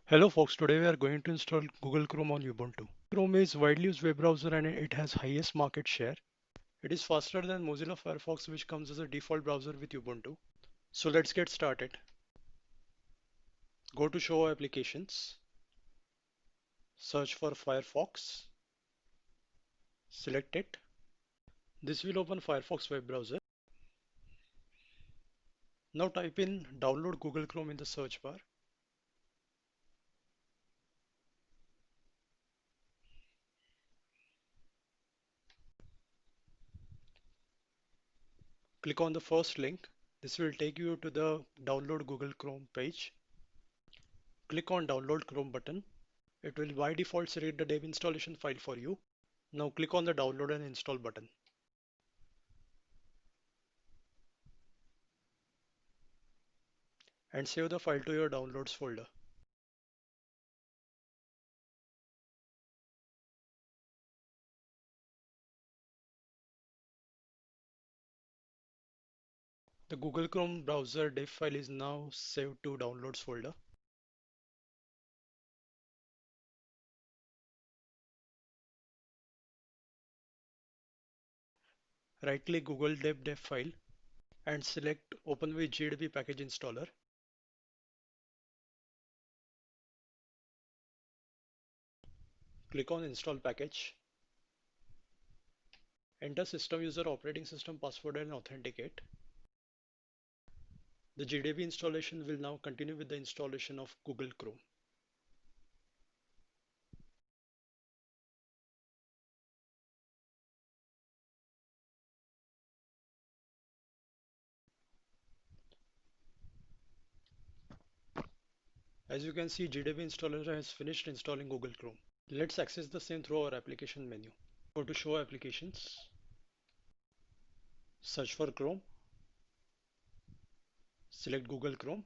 Hello folks, today we are going to install Google Chrome on Ubuntu. Chrome is widely used web browser and it has highest market share. It is faster than Mozilla Firefox, which comes as a default browser with Ubuntu. So let's get started. Go to Show Applications, search for Firefox, select it. This will open Firefox web browser. Now type in download Google Chrome in the search bar. Click on the first link. This will take you to the download Google Chrome page. Click on download Chrome button. It will by default select the dev installation file for you. Now click on the download and install button and save the file to your downloads folder. The Google Chrome browser dev file is now saved to downloads folder. Right click Google dev file and select open with GDebi Package Installer. Click on install package. Enter system user operating system password and authenticate. The GDebi installation will now continue with the installation of Google Chrome. As you can see, GDebi installer has finished installing Google Chrome. Let's access the same through our application menu. Go to Show Applications, search for Chrome, select Google Chrome.